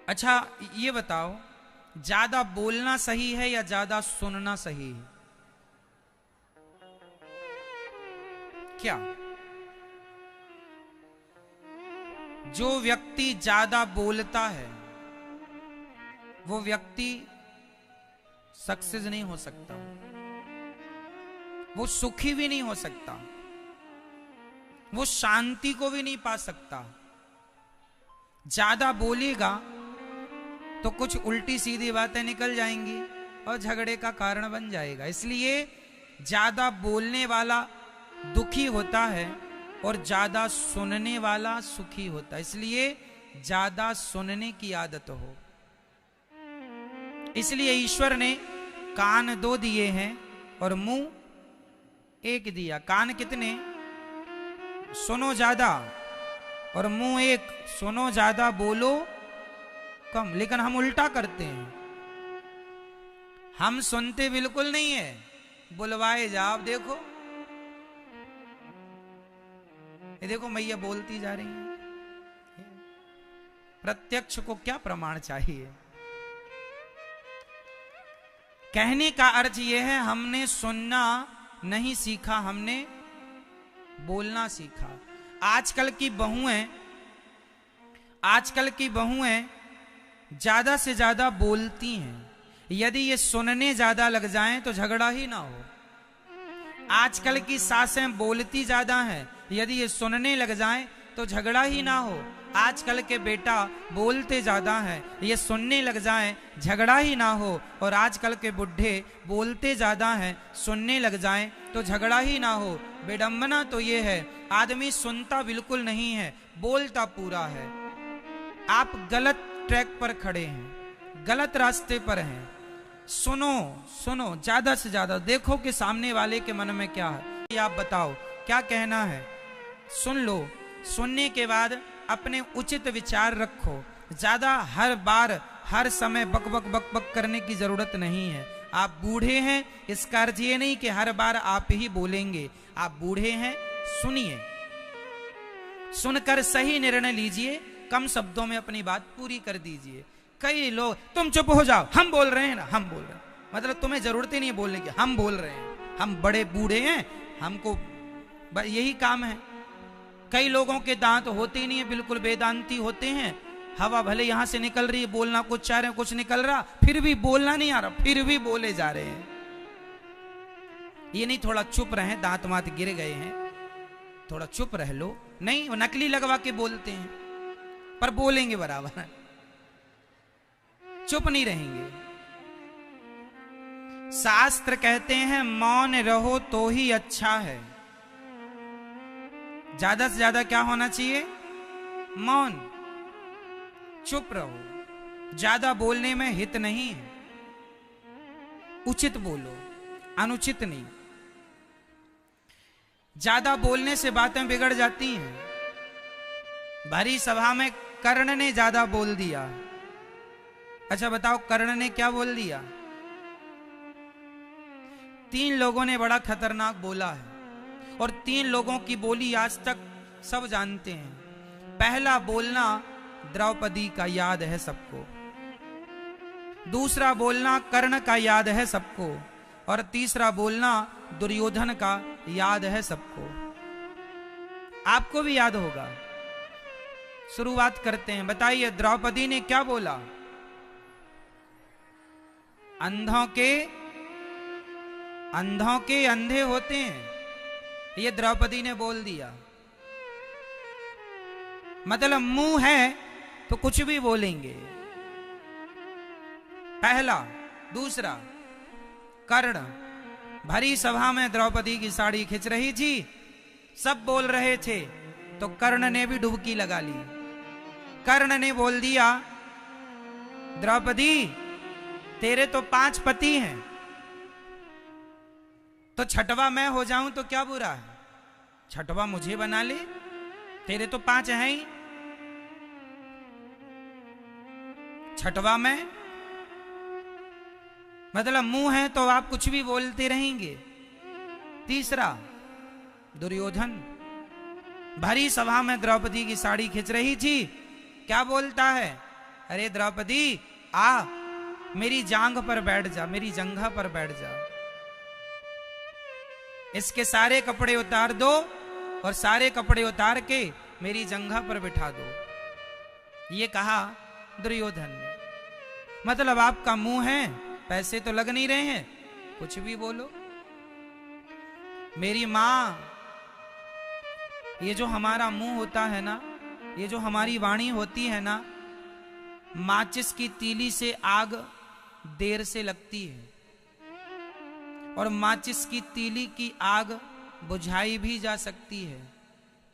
अच्छा ये बताओ, ज्यादा बोलना सही है या ज्यादा सुनना सही है? क्या जो व्यक्ति ज्यादा बोलता है वो व्यक्ति सक्सेस नहीं हो सकता, वो सुखी भी नहीं हो सकता, वो शांति को भी नहीं पा सकता। ज्यादा बोलेगा तो कुछ उल्टी सीधी बातें निकल जाएंगी और झगड़े का कारण बन जाएगा। इसलिए ज्यादा बोलने वाला दुखी होता है और ज्यादा सुनने वाला सुखी होता है। इसलिए ज्यादा सुनने की आदत हो। इसलिए ईश्वर ने कान 2 दिए हैं और मुंह 1 दिया। कान कितने? सुनो ज्यादा, और मुंह 1, सुनो ज्यादा बोलो कम। लेकिन हम उल्टा करते हैं, हम सुनते बिल्कुल नहीं है, बुलवाए जाओ। देखो ये देखो मैया बोलती जा रही है। प्रत्यक्ष को क्या प्रमाण चाहिए? कहने का अर्थ यह है हमने सुनना नहीं सीखा, हमने बोलना सीखा। आजकल की बहुएं ज्यादा से ज्यादा बोलती हैं। यदि ये सुनने ज्यादा लग जाएं तो झगड़ा ही ना हो। आजकल की सासें बोलती ज्यादा हैं, यदि ये सुनने लग जाएं तो झगड़ा ही ना हो। आजकल के बेटा बोलते ज्यादा हैं, ये सुनने लग जाएं झगड़ा ही ना हो। और आजकल के बुढ़े बोलते ज्यादा हैं, सुनने लग जाएं तो झगड़ा ही ना हो। विडंबना तो ये है आदमी सुनता बिल्कुल नहीं है, बोलता पूरा है। आप गलत ट्रैक पर खड़े हैं, गलत रास्ते पर हैं। सुनो सुनो ज्यादा से ज्यादा, देखो कि सामने वाले के मन में क्या है। आप बताओ क्या कहना है, सुन लो। सुनने के बाद अपने उचित विचार रखो। ज्यादा हर बार हर समय बक बक बक बक करने की जरूरत नहीं है। आप बूढ़े हैं इसका अर्थ ये नहीं कि हर बार आप ही बोलेंगे। आप बूढ़े हैं, सुनिए, सुनकर सही निर्णय लीजिए, कम शब्दों में अपनी बात पूरी कर दीजिए। कई लोग तुम चुप हो जाओ, हम बोल रहे हैं ना, हम बोल रहे हैं, मतलब तुम्हें जरूरत ही नहीं है बोलने की, हम बोल रहे हैं, हम बड़े बूढ़े हैं, हमको यही काम है। कई लोगों के दांत होते ही नहीं है, बिल्कुल वेदांती होते हैं। हवा भले यहां से निकल रही है, बोलना कुछ चाह रहे हैं, कुछ निकल रहा, फिर भी बोलना नहीं आ रहा, फिर भी बोले जा रहे हैं। ये नहीं थोड़ा चुप रहे, दांत मात गिर गए हैं, थोड़ा चुप रह लो। नहीं, वो नकली लगवा के बोलते हैं पर बोलेंगे बराबर, चुप नहीं रहेंगे। शास्त्र कहते हैं मौन रहो तो ही अच्छा है। ज्यादा से ज्यादा क्या होना चाहिए? मौन, चुप रहो। ज्यादा बोलने में हित नहीं है, उचित बोलो, अनुचित नहीं। ज्यादा बोलने से बातें बिगड़ जाती हैं। भरी सभा में कर्ण ने ज्यादा बोल दिया। अच्छा बताओ कर्ण ने क्या बोल दिया? 3 लोगों ने बड़ा खतरनाक बोला है और 3 लोगों की बोली आज तक सब जानते हैं। पहला बोलना द्रौपदी का याद है सबको, दूसरा बोलना कर्ण का याद है सबको, और तीसरा बोलना दुर्योधन का याद है सबको। आपको भी याद होगा। शुरुआत करते हैं, बताइए द्रौपदी ने क्या बोला? अंधों के अंधे होते हैं, ये द्रौपदी ने बोल दिया। मतलब मुंह है तो कुछ भी बोलेंगे। पहला। दूसरा, कर्ण भरी सभा में द्रौपदी की साड़ी खिंच रही थी, सब बोल रहे थे, तो कर्ण ने भी डुबकी लगा ली। कर्ण ने बोल दिया द्रौपदी तेरे तो 5 पति हैं, तो छठवा मैं हो जाऊं तो क्या बुरा है? छठवा मुझे बना ले, तेरे तो 5 हैं ही, छठवा मैं। मतलब मुंह है तो आप कुछ भी बोलते रहेंगे। तीसरा, दुर्योधन भरी सभा में द्रौपदी की साड़ी खिंच रही थी, क्या बोलता है? अरे द्रौपदी आ, मेरी जांघ पर बैठ जा, मेरी जंघा पर बैठ जा, इसके सारे कपड़े उतार दो और सारे कपड़े उतार के मेरी जंघा पर बिठा दो। ये कहा दुर्योधन ने। मतलब आपका मुंह है, पैसे तो लग नहीं रहे हैं, कुछ भी बोलो। मेरी मां, ये जो हमारा मुंह होता है ना, ये जो हमारी वाणी होती है ना, माचिस की तीली से आग देर से लगती है और माचिस की तीली की आग बुझाई भी जा सकती है,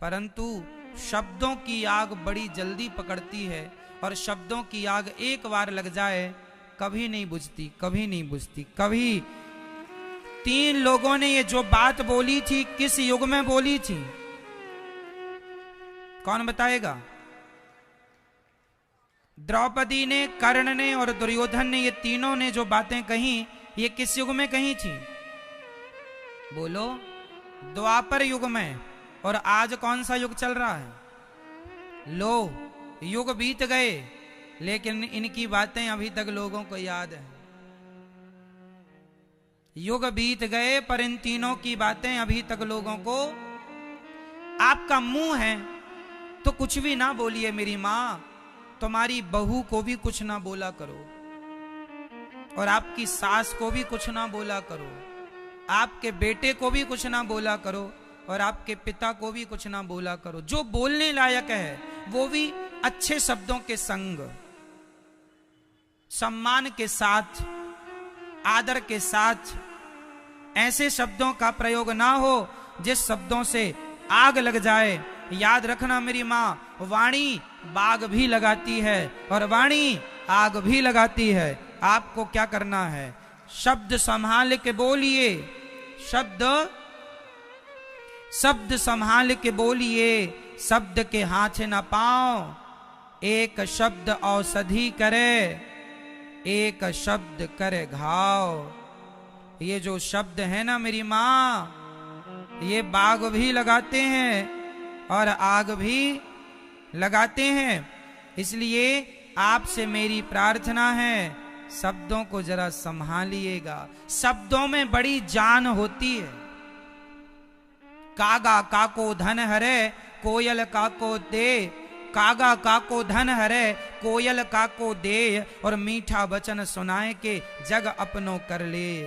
परंतु शब्दों की आग बड़ी जल्दी पकड़ती है और शब्दों की आग एक बार लग जाए कभी नहीं बुझती, कभी नहीं बुझती, कभी। 3 लोगों ने ये जो बात बोली थी किस युग में बोली थी, कौन बताएगा? द्रौपदी ने, कर्ण ने और दुर्योधन ने, ये तीनों ने जो बातें कही ये किस युग में कही थी? बोलो। द्वापर युग में। और आज कौन सा युग चल रहा है? लो, युग बीत गए लेकिन इनकी बातें अभी तक लोगों को याद है। युग बीत गए पर इन तीनों की बातें अभी तक लोगों को। आपका मुंह है तो कुछ भी ना बोलिए मेरी मां, तुम्हारी बहू को भी कुछ ना बोला करो और आपकी सास को भी कुछ ना बोला करो, आपके बेटे को भी कुछ ना बोला करो और आपके पिता को भी कुछ ना बोला करो। जो बोलने लायक है वो भी अच्छे शब्दों के संग, सम्मान के साथ, आदर के साथ। ऐसे शब्दों का प्रयोग ना हो जिस शब्दों से आग लग जाए। याद रखना मेरी मां, वाणी बाग भी लगाती है और वाणी आग भी लगाती है। आपको क्या करना है? शब्द संभाल के बोलिए, शब्द संभाल के बोलिए, शब्द के हाथ न पाओ। एक शब्द औषधि करे, एक शब्द करे घाव। ये जो शब्द है ना मेरी मां, ये बाग भी लगाते हैं और आग भी लगाते हैं। इसलिए आपसे मेरी प्रार्थना है, शब्दों को जरा संभालिएगा। शब्दों में बड़ी जान होती है। कागा काको धन हरे, कोयल काको दे। कागा काको धन हरे, कोयल काको दे। और मीठा वचन सुनाए के जग अपनों कर ले।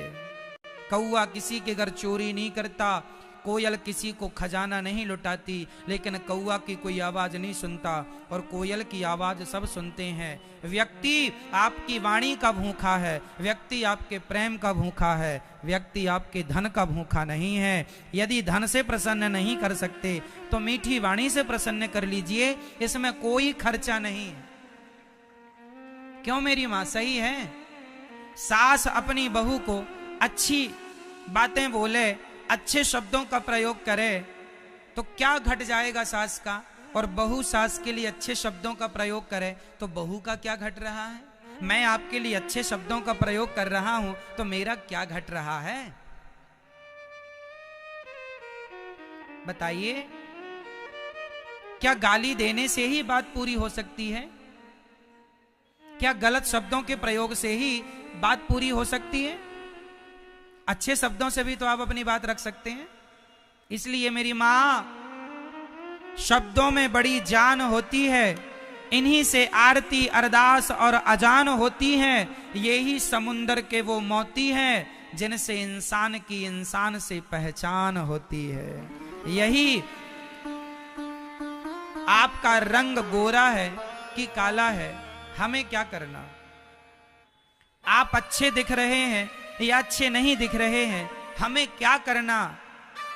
कौआ किसी के घर चोरी नहीं करता, कोयल किसी को खजाना नहीं लुटाती, लेकिन कौआ की कोई आवाज नहीं सुनता और कोयल की आवाज सब सुनते हैं। व्यक्ति आपकी वाणी का भूखा है, व्यक्ति आपके प्रेम का भूखा है, व्यक्ति आपके धन का भूखा नहीं है। यदि धन से प्रसन्न नहीं कर सकते तो मीठी वाणी से प्रसन्न कर लीजिए, इसमें कोई खर्चा नहीं है। क्यों मेरी मां? सही है। सास अपनी बहू को अच्छी बातें बोले, अच्छे शब्दों का प्रयोग करे तो क्या घट जाएगा सास का? और बहू सास के लिए अच्छे शब्दों का प्रयोग करे तो बहू का क्या घट रहा है? मैं आपके लिए अच्छे शब्दों का प्रयोग कर रहा हूं तो मेरा क्या घट रहा है? बताइए। क्या गाली देने से ही बात पूरी हो सकती है? क्या गलत शब्दों के प्रयोग से ही बात पूरी हो सकती है? अच्छे शब्दों से भी तो आप अपनी बात रख सकते हैं। इसलिए मेरी मां, शब्दों में बड़ी जान होती है। इन्हीं से आरती, अरदास और अजान होती हैं। यही समुंदर के वो मोती हैं जिनसे इंसान की इंसान से पहचान होती है। यही आपका रंग गोरा है कि काला है, हमें क्या करना? आप अच्छे दिख रहे हैं या अच्छे नहीं दिख रहे हैं, हमें क्या करना?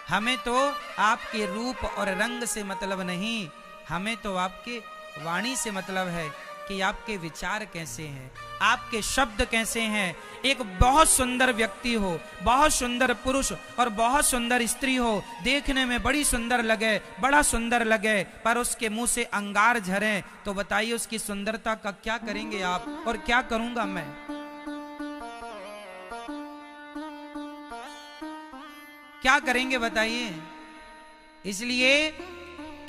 हमें तो आपके रूप और रंग से मतलब नहीं, हमें तो आपके वाणी से मतलब है कि आपके विचार कैसे हैं, आपके शब्द कैसे हैं। एक बहुत सुंदर व्यक्ति हो, बहुत सुंदर पुरुष और बहुत सुंदर स्त्री हो, देखने में बड़ी सुंदर लगे, बड़ा सुंदर लगे, पर उसके मुंह से अंगार झरे तो बताइए उसकी सुंदरता का क्या करेंगे आप और क्या करूंगा मैं? क्या करेंगे बताइए? इसलिए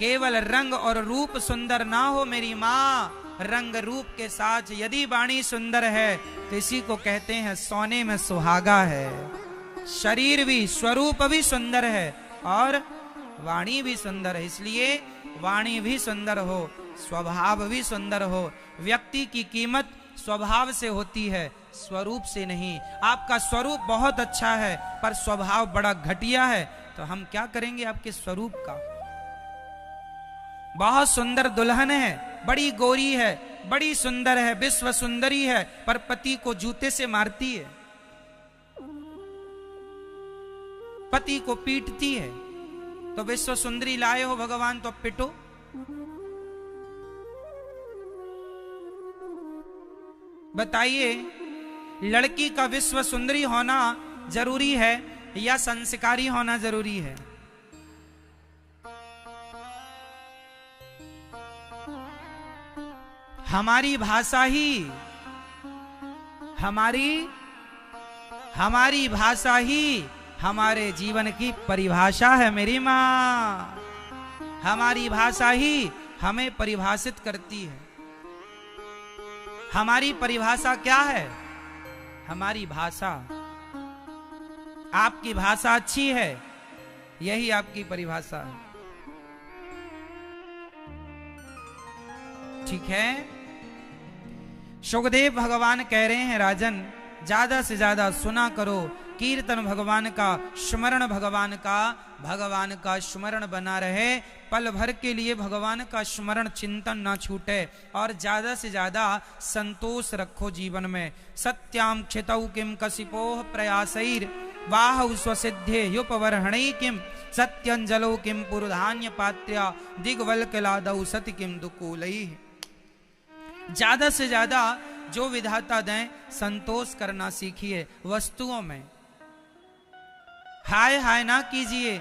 केवल रंग और रूप सुंदर ना हो मेरी माँ, रंग रूप के साथ यदि वाणी सुंदर है तो इसी को कहते हैं सोने में सुहागा है। शरीर भी, स्वरूप भी सुंदर है और वाणी भी सुंदर है, इसलिए वाणी भी सुंदर हो, स्वभाव भी सुंदर हो। व्यक्ति की कीमत स्वभाव से होती है, स्वरूप से नहीं। आपका स्वरूप बहुत अच्छा है पर स्वभाव बड़ा घटिया है, तो हम क्या करेंगे आपके स्वरूप का? बहुत सुंदर दुल्हन है, बड़ी गोरी है, बड़ी सुंदर है, विश्व सुंदरी है, पर पति को जूते से मारती है, पति को पीटती है, तो विश्व सुंदरी लाए हो भगवान तो पिटो। बताइए, लड़की का विश्व सुंदरी होना जरूरी है या संस्कारी होना जरूरी है? हमारी भाषा ही, हमारी भाषा ही हमारे जीवन की परिभाषा है मेरी माँ। हमारी भाषा ही हमें परिभाषित करती है। हमारी परिभाषा क्या है? हमारी भाषा, आपकी भाषा अच्छी है, यही आपकी परिभाषा है। ठीक है, सुखदेव भगवान कह रहे हैं राजन, ज्यादा से ज्यादा सुना करो कीर्तन भगवान का, स्मरण भगवान का स्मरण बना रहे, पल भर के लिए भगवान का स्मरण चिंतन ना छूटे, और ज्यादा से ज्यादा संतोष रखो जीवन में। सत्याम क्षितौ किम कसिपोह प्रयासैर बाहु स्वसिद्धे युपवर्हणै किम सत्यंजलो किम पुरुधान्य पात्र्या दिग्वल्कलादौ सति किम दुकूलैः। ज्यादा से ज्यादा जो विधाता दें संतोष करना सीखिए वस्तुओं में। हाय हाय ना कीजिए।